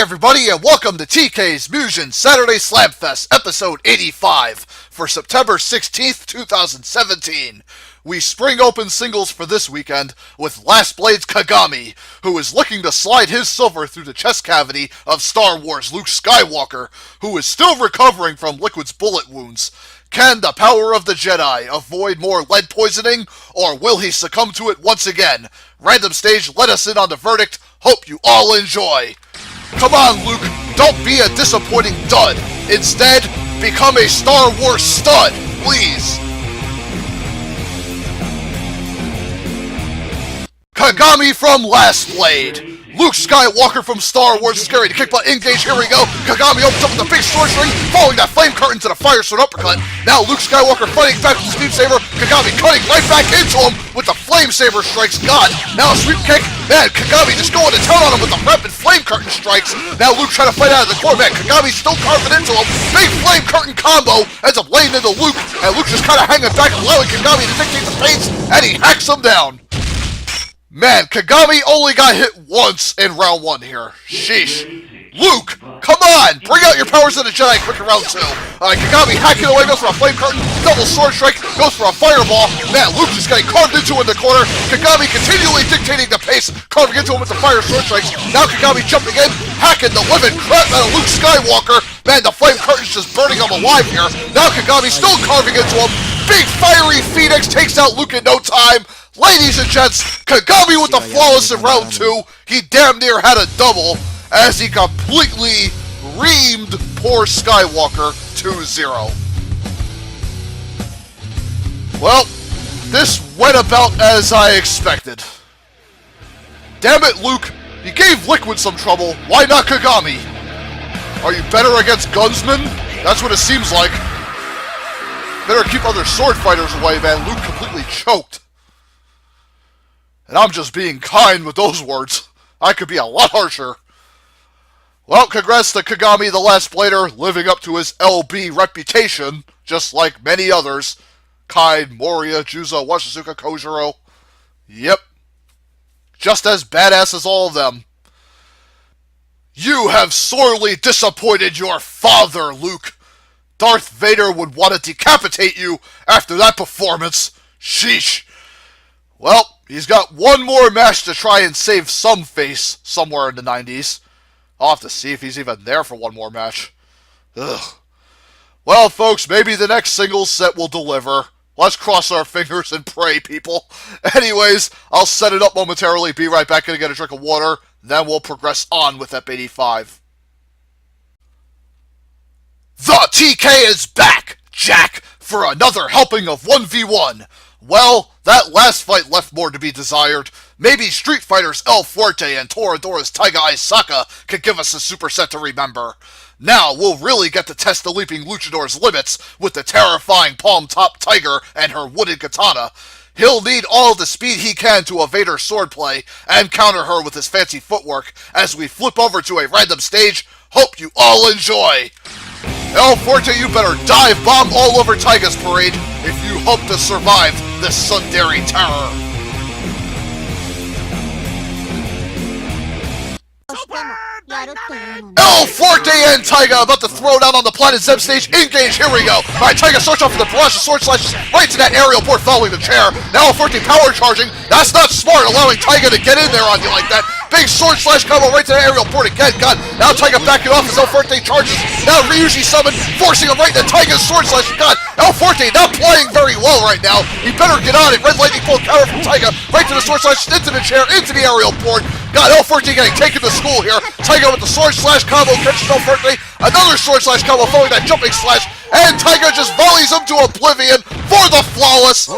everybody, and welcome to TK's Mugen Saturday Slamfest, episode 85, for September 16th, 2017. We spring open singles for this weekend with Last Blade's Kagami, who is looking to slide his silver through the chest cavity of Star Wars Luke Skywalker, who is still recovering from Liquid's bullet wounds. Can the power of the Jedi avoid more lead poisoning, or will he succumb to it once again? Random Stage let us in on the verdict. Hope you all enjoy. Come on, Luke, don't be a disappointing dud. Instead, become a Star Wars stud, please. Kagami from Last Blade. Luke Skywalker from Star Wars is scary to kick butt. Engage, here we go. Kagami opens up with a big sword string, following that flame curtain to the fire sword uppercut. Now Luke Skywalker fighting back with the speed saber. Kagami cutting right back into him with the flame saber strikes. God, now a sweep kick. Man, Kagami just going to town on him with the rapid flame curtain strikes. Now Luke trying to fight out of the core. Man, Kagami still carving into him. Big flame curtain combo ends up laying into Luke, and Luke just kind of hanging back, allowing Kagami to dictate the pace, and he hacks him down. Man, Kagami only got hit once in round 1 here. Sheesh. Luke, come on! Bring out your powers of the Jedi quick in round 2. Kagami hacking away, goes for a flame curtain, double sword strike, goes for a fireball. Man, Luke just getting carved into in the corner. Kagami continually dictating the pace, carving into him with the fire sword strikes. Now Kagami jumping in, hacking the living crap out of Luke Skywalker. Man, the flame curtain's just burning him alive here. Now Kagami still carving into him. Big fiery Phoenix takes out Luke in no time. Ladies and gents, Kagami with the flawless in round 2. He damn near had a double as he completely reamed poor Skywalker 2-0. Well, this went about as I expected. Damn it, Luke. You gave Liquid some trouble. Why not Kagami? Are you better against gunsmen? That's what it seems like. Better keep other sword fighters away, man. Luke completely choked. And I'm just being kind with those words. I could be a lot harsher. Well, congrats to Kagami the Last Blader, living up to his LB reputation, just like many others. Kaid, Moria, Juzo, Washizuka, Kojiro. Yep. Just as badass as all of them. You have sorely disappointed your father, Luke. Darth Vader would want to decapitate you after that performance. Sheesh. Well, he's got one more match to try and save some face somewhere in the 90s. I'll have to see if he's even there for one more match. Ugh. Well, folks, maybe the next singles set will deliver. Let's cross our fingers and pray, people. Anyways, I'll set it up momentarily, be right back, gonna get a drink of water, then we'll progress on with Ep 85. The TK is back, Jack, for another helping of 1v1. Well, that last fight left more to be desired. Maybe Street Fighter's El Fuerte and Toradora's Taiga Aisaka could give us a superset to remember. Now we'll really get to test the leaping luchador's limits with the terrifying palm-top tiger and her wooden katana. He'll need all the speed he can to evade her swordplay and counter her with his fancy footwork as we flip over to a random stage. Hope you all enjoy! El Fuerte, you better dive bomb all over Taiga's parade if you hope to survive this Sundari terror. El Fuerte and Taiga about to throw down on the Planet Zeb stage. Engage, here we go. Alright, Taiga starts off with a barrage of sword slashes right to that aerial board following the chair. Now El Fuerte power charging. That's not smart, allowing Taiga to get in there on you like that. Big sword slash combo right to the aerial port again. God, now Taiga backing off as El Fuerte charges. Now Ryuji summon, forcing him right into Taiga's sword slash. God, El Fuerte not playing very well right now. He better get on it. Red Lightning full counter from Taiga. Right to the sword slash, into the chair, into the aerial port. God, El Fuerte getting taken to school here. Taiga with the sword slash combo catches El Fuerte. Another sword slash combo following that jumping slash. And Taiga just volleys him to oblivion for the flawless.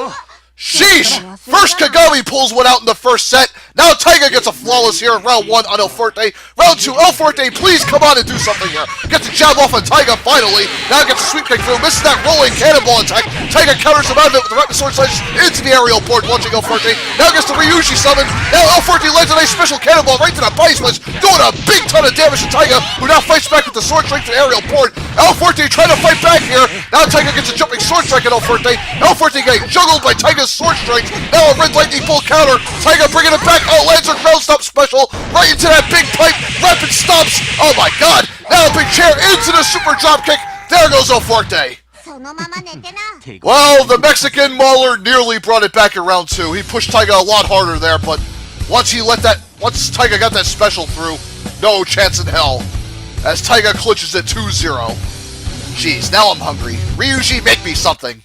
Sheesh! First Kagami pulls one out in the first set. Now Taiga gets a flawless here in round 1 on El Fuerte. Round 2, El Fuerte, please come on and do something here. Gets a jab off on Taiga finally. Now gets a sweep kick through. Misses that rolling cannonball attack. Taiga counters him out of it with the rapid sword slash into the aerial board, launching El Fuerte. Now gets the Ryuji summon. Now El Fuerte lands a nice special cannonball right to the body splash, doing a big ton of damage to Taiga, who now fights back with the sword strike to the aerial board. El Fuerte trying to fight back here. Now Taiga gets a jumping sword strike at El Fuerte. El Fuerte getting juggled by Taiga's sword strikes. Now a red lightning bolt counter. Taiga bringing it back. Oh, lands her ground stop special. Right into that big pipe. Rapid stops. Oh my god. Now a big chair into the super drop kick. There goes El Forte. Well, the Mexican Mauler nearly brought it back in round 2. He pushed Taiga a lot harder there, but once Taiga got that special through, no chance in hell. As Taiga clinches it 2-0. Jeez, now I'm hungry. Ryuji, make me something.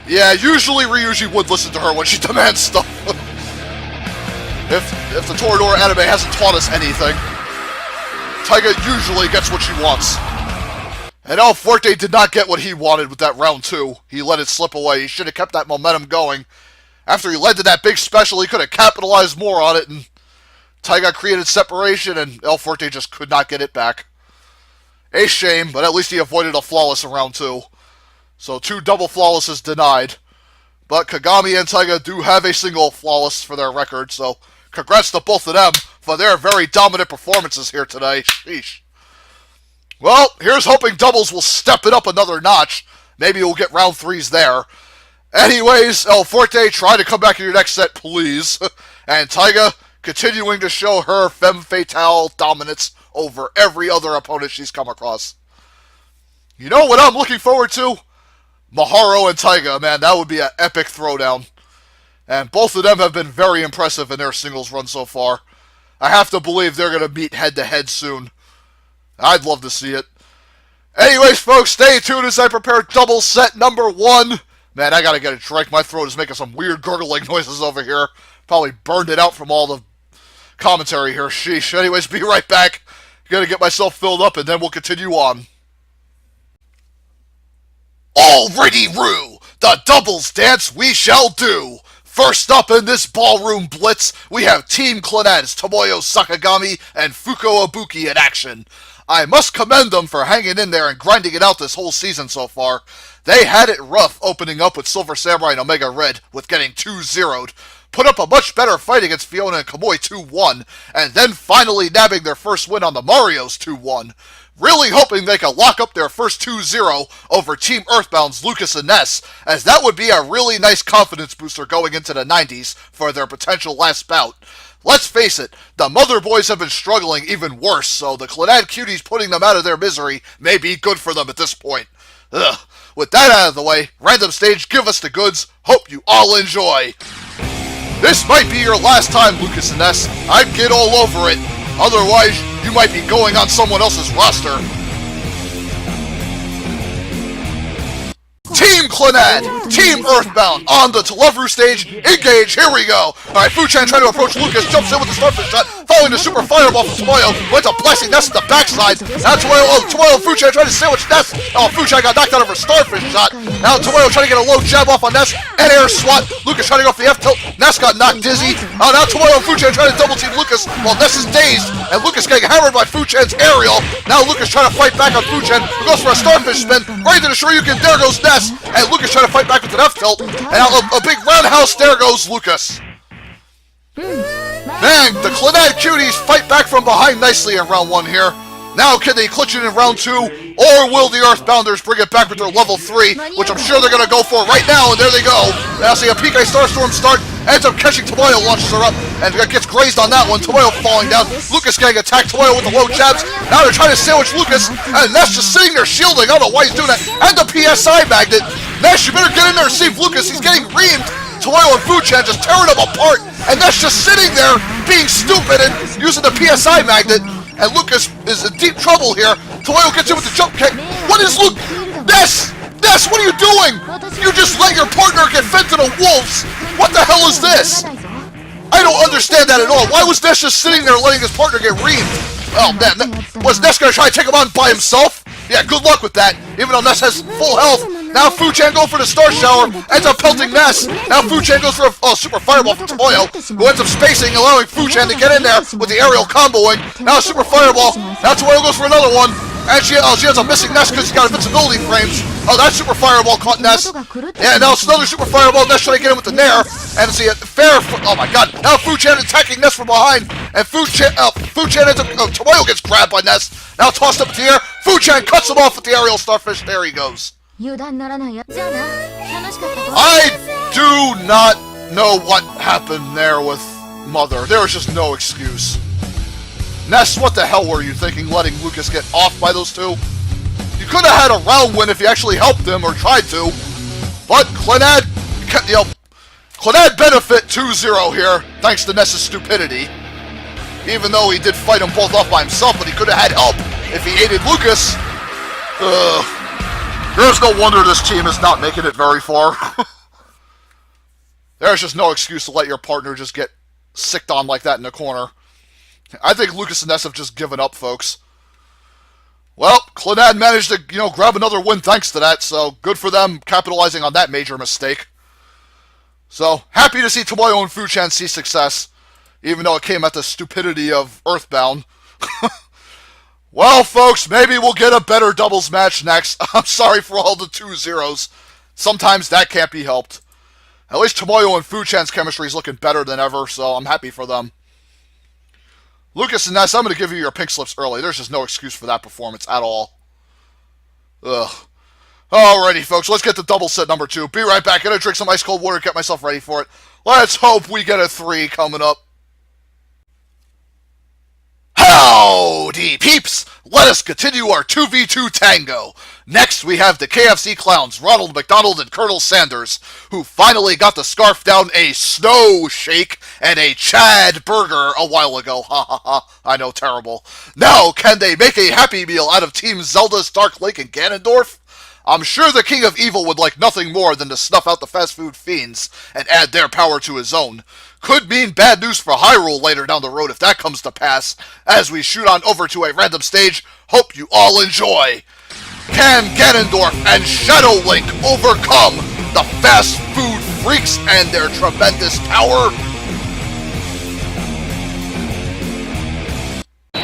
Yeah, usually Ryuji would listen to her when she demands stuff. If the Toradora anime hasn't taught us anything, Taiga usually gets what she wants. And El Forte did not get what he wanted with that round 2. He let it slip away. He should have kept that momentum going. After he led to that big special, he could have capitalized more on it, and Taiga created separation, and El Forte just could not get it back. A shame, but at least he avoided a flawless in round 2. So 2 double flawlesses denied. But Kagami and Taiga do have a single flawless for their record, so congrats to both of them for their very dominant performances here today. Sheesh. Well, here's hoping doubles will step it up another notch. Maybe we'll get round 3s there. Anyways, El Forte, try to come back in your next set, please. And Taiga continuing to show her femme fatale dominance over every other opponent she's come across. You know what I'm looking forward to? Maharo and Taiga, man, that would be an epic throwdown. And both of them have been very impressive in their singles run so far. I have to believe they're going to meet head-to-head soon. I'd love to see it. Anyways, folks, stay tuned as I prepare double set number 1. Man, I gotta get a drink. My throat is making some weird gurgling noises over here. Probably burned it out from all the commentary here. Sheesh. Anyways, be right back. Gotta get myself filled up, and then we'll continue on. Already Rue! The doubles dance we shall do! First up in this ballroom blitz, we have Team Clannad's Tomoyo Sakagami and Fuko Ibuki in action. I must commend them for hanging in there and grinding it out this whole season so far. They had it rough opening up with Silver Samurai and Omega Red with getting 2-0'd, put up a much better fight against Fiona and Kamui 2-1, and then finally nabbing their first win on the Marios 2-1. Really hoping they could lock up their first 2-0 over Team Earthbound's Lucas and Ness, as that would be a really nice confidence booster going into the 90s for their potential last bout. Let's face it, the Mother Boys have been struggling even worse, so the Clannad Cuties putting them out of their misery may be good for them at this point. Ugh. With that out of the way, random stage, give us the goods. Hope you all enjoy. This might be your last time, Lucas and Ness. I'd get all over it. Otherwise, you might be going on someone else's roster. Team Clannad, Team Earthbound, on the Televeru stage, engage, here we go! Alright, Fuchan trying to approach Lucas, jumps in with the Starfish shot, following the Super Fireball from Tomoyo, went to blasting Ness at the backside, now Tomoyo and Fuchan trying to sandwich Ness, oh, Fuchan got knocked out of her Starfish shot, now Tomoyo trying to get a low jab off on Ness, and air swat, Lucas trying to go for the F-tilt, Ness got knocked dizzy, now Tomoyo and Fuchan trying to double team Lucas, while Ness is dazed, and Lucas getting hammered by Fuchan's aerial, now Lucas trying to fight back on Fuchan, who goes for a Starfish spin, right into the Shoryuken, there goes Ness, and Lucas trying to fight back with an F-tilt, and a big roundhouse, there goes Lucas. Man, the Clannad Cuties fight back from behind nicely in round 1 here. Now can they clutch it in round 2, or will the Earthbounders bring it back with their level 3, which I'm sure they're going to go for right now, and there they go. Now see a PK Starstorm start, ends up catching Tomoyo, launches her up, and gets grazed on that one, Tomoyo falling down, Lucas getting attacked, Tomoyo with the low jabs, now they're trying to sandwich Lucas, and Ness just sitting there shielding, I don't know why he's doing that, and the PSI magnet. Ness, you better get in there and save Lucas, he's getting reamed. Tomoyo and Fuchan just tearing him apart, and Ness just sitting there being stupid and using the PSI magnet. And Lucas is in deep trouble here. Tomoyo gets in with the jump kick. What is Luke? Ness! Ness, what are you doing? You just let your partner get fed to the wolves. What the hell is this? I don't understand that at all. Why was Ness just sitting there letting his partner get reamed? Oh man, was Ness gonna try to take him on by himself? Yeah, good luck with that, even though Ness has full health. Now Fuchan going for the Star Shower, ends up pelting Ness. Now Fuchan goes for a Super Fireball from Tomoyo, who ends up spacing, allowing Fuchan to get in there with the aerial comboing. Now Super Fireball, now Tomoyo goes for another one. And she ends up missing Ness because he's got invincibility frames. Oh, that Super Fireball caught Ness. Yeah, now it's another Super Fireball. Ness trying to get him with the Nair. And see a fair. Oh my god. Now Fuchan attacking Ness from behind. And Fuchan ends up. Tomoyo gets grabbed by Ness. Now tossed up to the air. Fuchan cuts him off with the aerial Starfish. There he goes. I do not know what happened there with Mother. There was just no excuse. Ness, what the hell were you thinking, letting Lucas get off by those two? You could have had a round win if you actually helped him or tried to. But Clannad, Clannad benefit 2-0 here, thanks to Ness's stupidity. Even though he did fight them both off by himself, but he could have had help if he aided Lucas. There's no wonder this team is not making it very far. There's just no excuse to let your partner just get sicked on like that in the corner. I think Lucas and Ness have just given up, folks. Well, Clannad managed to, grab another win thanks to that, so good for them capitalizing on that major mistake. So, happy to see Tomoyo and Fuchan see success, even though it came at the stupidity of Earthbound. Well, folks, maybe we'll get a better doubles match next. I'm sorry for all the 2-0s. Sometimes that can't be helped. At least Tomoyo and Fuchan's chemistry is looking better than ever, so I'm happy for them. Lucas and Ness, I'm going to give you your pink slips early. There's just no excuse for that performance at all. Ugh. Alrighty, folks, let's get to double set number 2. Be right back. Gonna drink some ice cold water, get myself ready for it. Let's hope we get a 3 coming up. Howdy, peeps! Let us continue our 2v2 tango. Next, we have the KFC clowns, Ronald McDonald and Colonel Sanders, who finally got to scarf down a snow shake and a Chad burger a while ago. Ha ha ha, I know, terrible. Now, can they make a Happy Meal out of Team Zelda's Dark Lake and Ganondorf? I'm sure the King of Evil would like nothing more than to snuff out the fast food fiends and add their power to his own. Could mean bad news for Hyrule later down the road if that comes to pass, as we shoot on over to a random stage. Hope you all enjoy. Can Ganondorf and Shadow Link overcome the fast food freaks and their tremendous power?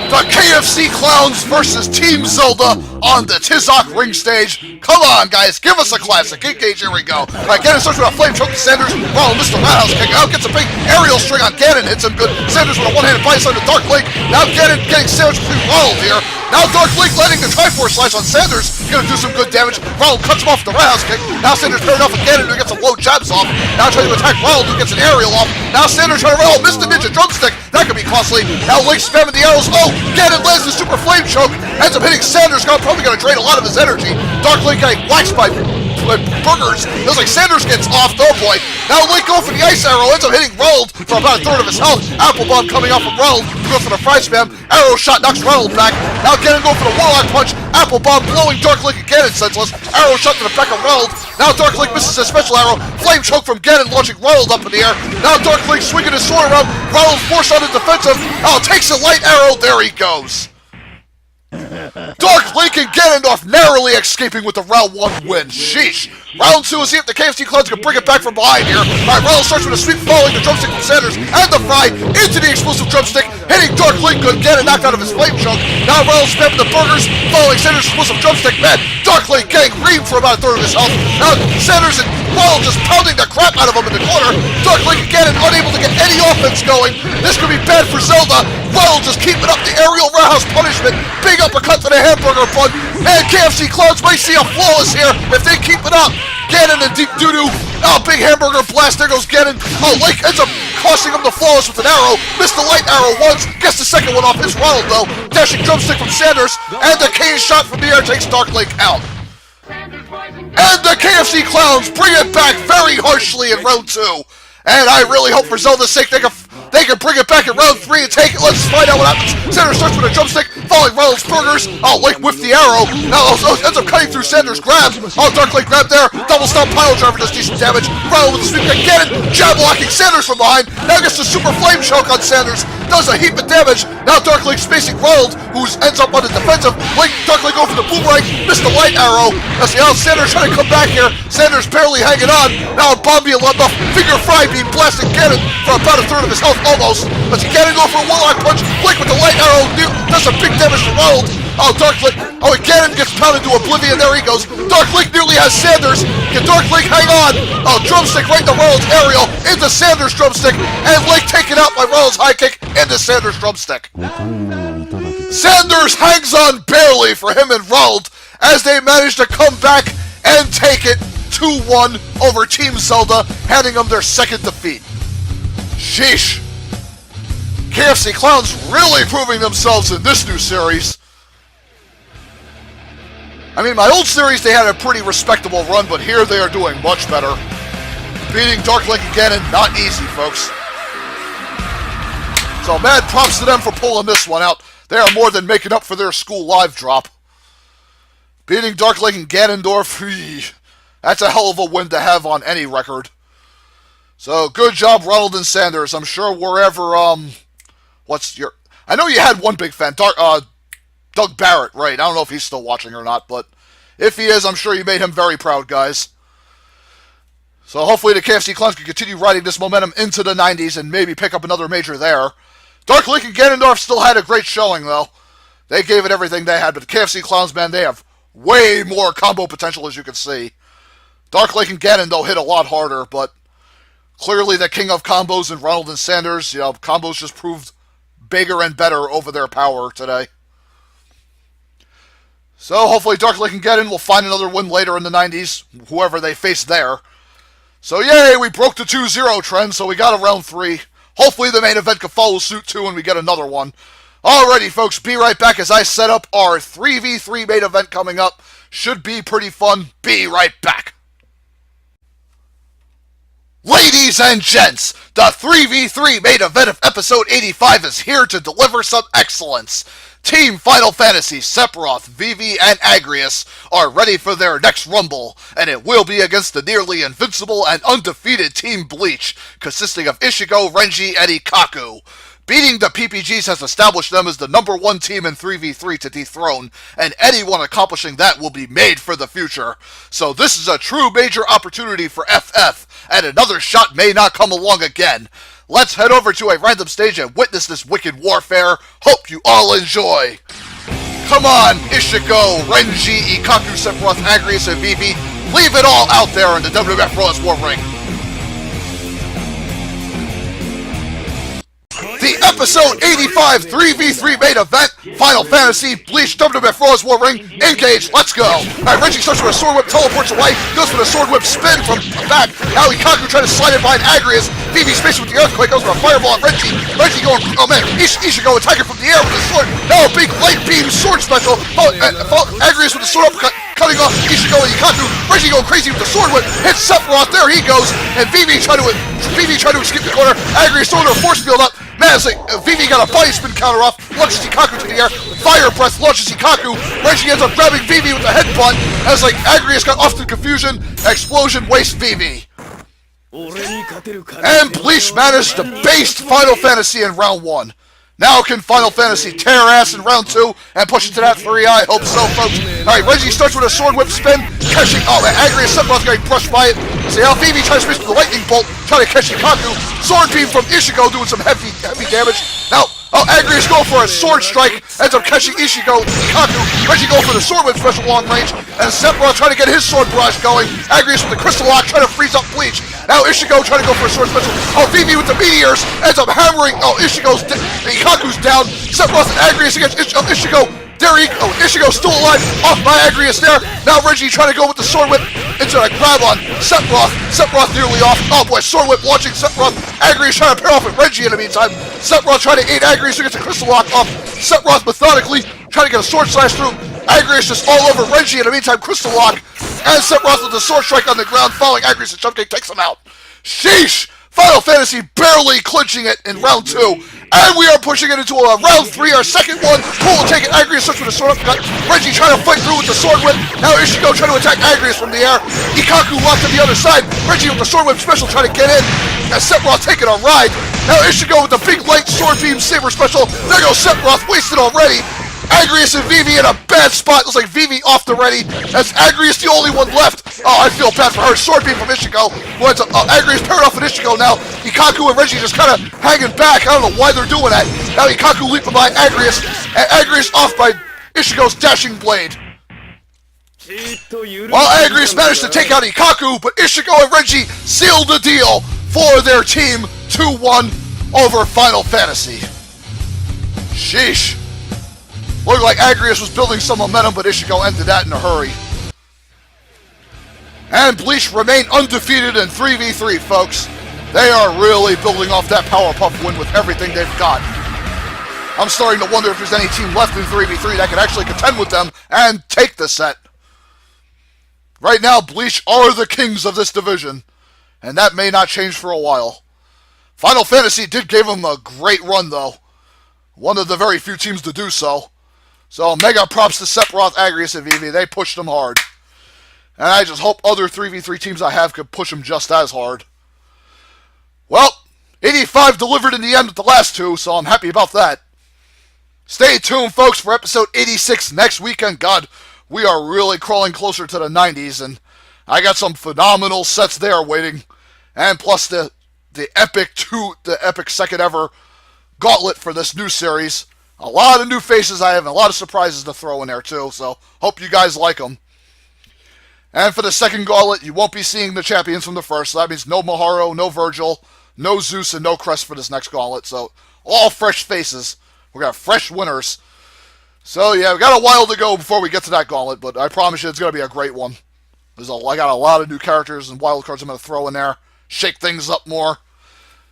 The KFC Clowns versus Team Zelda on the Tizok ring stage. Come on, guys, give us a classic. Engage, here we go. Alright, Ganon starts with a flame choke to Sanders. Ronald missed the roundhouse kick out, gets a big aerial string on Ganon, hits him good. Sanders with a one-handed bias on the Dark Link. Now Ganon getting sandwiched between Ronald here. Now Dark Link letting the Triforce slice on Sanders. Gonna do some good damage. Ronald cuts him off with the roundhouse kick. Now Sanders paired off with Ganon, who gets some low jabs off. Now trying to attack Ronald, who gets an aerial off. Now Sanders trying to Ronald, missed the ninja drumstick. That could be costly. Now Link spamming the arrows. Oh, Ganon lands the super flame choke. Ends up hitting Sanders, probably gonna drain a lot of his energy. Dark Link getting waxed by burgers. It was like Sanders gets off. Oh boy. Now Link going for the ice arrow. Ends up hitting Ronald for about a third of his health. Apple Bomb coming off of Ronald. Goes for the fry spam. Arrow shot knocks Ronald back. Now Ganon going for the Warlock punch. Apple Bomb blowing Dark Link and Ganon senseless. Arrow shot to the back of Ronald. Now Dark Link misses his special arrow. Flame choke from Ganon launching Ronald up in the air. Now Dark Link swinging his sword around. Ronald forced on the defensive. Oh, takes a light arrow. There he goes. Dark Link and Ganondorf narrowly escaping with the round 1 win. Sheesh. Round 2, let's see if the KFC Clowns can bring it back from behind here. Alright, Ronald starts with a sweep following the drumstick from Sanders and the fry into the explosive drumstick, hitting Dark Link good. Ganon knocked out of his flame choke. Now Ronald spamming the burgers following Sanders' explosive drumstick. Man, Dark Link getting reamed for about a third of his health. Now Sanders and Ronald just pounding the crap out of him in the corner. Dark Link and Ganon unable to get any offense going. This could be bad for Zelda. Ronald just keeping up the aerial roundhouse punishment. Big uppercut to the hamburger bun. And KFC Clowns might see a flawless here if they keep it up. Ganon and deep doo-doo. Oh, big hamburger blast. There goes Ganon. Oh, Link ends up costing him the flawless with an arrow. Missed the light arrow once. Gets the second one off. It's Ronald, though. Dashing drumstick from Sanders. And the cane shot from the air takes Dark Link out. And the KFC Clowns bring it back very harshly in round 2. And I really hope for Zelda's sake they can bring it back in round 3 and take it. Let's find out what happens. Sanders starts with a drumstick, following Ronald's burgers. Oh, Link whiffed the arrow. Now ends up cutting through Sanders' grab. Oh, Dark Link grab there. Double stomp pile driver does decent damage. Ronald with the sweep kick. Ganon jab blocking Sanders from behind. Now gets the super flame choke on Sanders. Does a heap of damage. Now Dark Link spacing Ronald, who ends up on the defensive. Dark Link going for the boomerang. Missed the light arrow. Let's see how Sanders trying to come back here. Sanders barely hanging on. Now Bombi and Lumbuff. Finger fry beam blasting Ganon for about a third of his health almost. Let's see Ganon go for a Warlock punch. Link with the light arrow. Does some big damage to Ronald. Oh, Dark Link. Oh, and Ganon gets pounded to oblivion. There he goes. Dark Link nearly has Sanders. Can Dark Link hang on? Oh, drumstick right to Ronald's aerial. Into Sanders' drumstick. And Link taken out by Ronald's high kick into Sanders' drumstick. Sanders hangs on barely for him and Ronald as they manage to come back and take it 2-1 over Team Zelda, handing them their second defeat. Sheesh. KFC Clowns really proving themselves in this new series. I mean, my old series, they had a pretty respectable run, but here they are doing much better. Beating Dark Link again, and not easy, folks. So, mad props to them for pulling this one out. They are more than making up for their school live drop. Beating Dark Link and Ganondorf, that's a hell of a win to have on any record. So, good job, Ronald and Sanders. I'm sure wherever, I know you had one big fan, Doug Barrett, right? I don't know if he's still watching or not, but if he is, I'm sure you made him very proud, guys. So hopefully the KFC Clowns can continue riding this momentum into the 90s and maybe pick up another major there. Dark Link and Ganondorf still had a great showing, though. They gave it everything they had, but the KFC Clowns, man, they have way more combo potential, as you can see. Dark Link and Ganon, though, hit a lot harder, but clearly the king of combos in Ronald and Sanders, combos just proved bigger and better over their power today. So hopefully Dark Link and Ganon will find another win later in the 90s, whoever they face there. So yay, we broke the 2-0 trend, so we got a round 3. Hopefully the main event can follow suit too and we get another one. Alrighty folks, be right back as I set up our 3v3 main event coming up. Should be pretty fun. Be right back. Ladies and gents, the 3v3 main event of episode 85 is here to deliver some excellence. Team Final Fantasy, Sephiroth, Vivi, and Agrias are ready for their next rumble, and it will be against the nearly invincible and undefeated Team Bleach, consisting of Ichigo, Renji, and Ikaku. Beating the PPGs has established them as the #1 team in 3v3 to dethrone, and anyone accomplishing that will be made for the future. So this is a true major opportunity for FF, and another shot may not come along again. Let's head over to a random stage and witness this wicked warfare. Hope you all enjoy. Come on, Ichigo, Renji, Ikaku, Sephiroth, Agrias, and Vivi. Leave it all out there in the WWF Raw's War Ring. The episode 85 3v3 main event, Final Fantasy Bleach WWF Raw's War Ring, engage, let's go! Alright, Renji starts with a sword whip, teleports away, goes for the sword whip spin from back, now Ikaku trying to slide in behind Agrias, Vivi space with the earthquake, goes for a fireball at Renji, Renji going, oh man, Ichigo attacking from the air with his sword, now a big light beam sword special, Agrias with the sword uppercut, cutting off Ichigo and Ikaku, Renji going crazy with the sword whip, hits Sephiroth, there he goes, and Vivi trying to escape the corner, Agrias throwing her force field up, man, it's like Vivi got a body spin counter off, launches Ikaku to the air, fire breath launches Ikaku, Renji ends up grabbing Vivi with a headbutt, as like Agrias got off to confusion, explosion wastes Vivi. And Bleach managed to baste Final Fantasy in round 1. Now can Final Fantasy tear ass in round 2 and push it to that 3? I hope so, folks. Alright, Renji starts with a sword whip spin, catching, oh man, Agrias Sephiroth getting brushed by it. See how Vivi tries to miss with the lightning bolt, trying to catch Ikaku. Sword beam from Ichigo doing some heavy damage. Now, Agrias going for a sword strike, ends up catching Ikaku. Renji going for the sword whip special long range, and Sephiroth trying to get his sword barrage going. Agrias with the crystal lock trying to freeze up Bleach. Now Ichigo trying to go for a sword special. Oh, Vivi with the meteors ends up hammering. Oh, Ikaku's down. Sephiroth and Agrias against Ichigo. There he go. Ichigo still alive. Off by Agrias there. Now Renji trying to go with the sword whip into a grab on Sephiroth. Sephiroth nearly off. Oh boy, sword whip launching Sephiroth. Agrias trying to pair off with Renji in the meantime. Sephiroth trying to aid Agrias against a crystal lock off. Sephiroth methodically trying to get a sword slash through. Agrias just all over Renji in the meantime. Crystal lock. And Sephiroth with the sword strike on the ground, following Agrias and jump kick takes him out. Sheesh! Final Fantasy barely clinching it in round 2. And we are pushing it into a round 3, our second one. Cool will take it. Agrias starts with a sword uppercut. Renji trying to fight through with the sword whip. Now Ichigo trying to attack Agrias from the air. Ikaku locked to the other side. Renji with the sword whip special trying to get in. And Sephiroth taking a ride. Now Ichigo with the big light sword beam saber special. There goes Sephiroth, wasted already. Agrias and Vivi in a bad spot. Looks like Vivi off the ready. As Agrias the only one left. Oh, I feel bad for her. Sword beam from Ichigo. Agrias paired off with Ichigo now. Ikaku and Renji just kind of hanging back. I don't know why they're doing that. Now Ikaku leaping by Agrias. And Agrias off by Ichigo's dashing blade. While Agrias managed to take out Ikaku, but Ichigo and Renji sealed the deal for their team 2-1 over Final Fantasy. Sheesh. Looked like Agrias was building some momentum, but Ichigo ended that in a hurry. And Bleach remain undefeated in 3v3, folks. They are really building off that Powerpuff win with everything they've got. I'm starting to wonder if there's any team left in 3v3 that can actually contend with them and take the set. Right now, Bleach are the kings of this division, and that may not change for a while. Final Fantasy did give them a great run, though. One of the very few teams to do so. So, mega props to Sephiroth, Agrius, and Vivi. They pushed them hard. And I just hope other 3v3 teams I have could push them just as hard. Well, 85 delivered in the end with the last two, so I'm happy about that. Stay tuned, folks, for episode 86 next weekend. God, we are really crawling closer to the 90s, and I got some phenomenal sets there waiting. And plus the epic second ever gauntlet for this new series. A lot of new faces I have, and a lot of surprises to throw in there too, so hope you guys like them. And for the second gauntlet, you won't be seeing the champions from the first, so that means no Maharo, no Virgil, no Zeus, and no Crest for this next gauntlet, so all fresh faces. We're going to have fresh winners. So yeah, we got a while to go before we get to that gauntlet, but I promise you it's going to be a great one. I got a lot of new characters and wildcards I'm going to throw in there, shake things up more.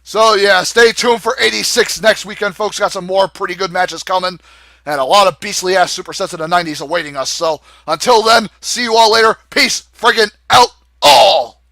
So yeah, stay tuned for 86 next weekend, folks. Got some more pretty good matches coming, and a lot of beastly-ass supersets in the 90s awaiting us. So until then, see you all later. Peace friggin' out all!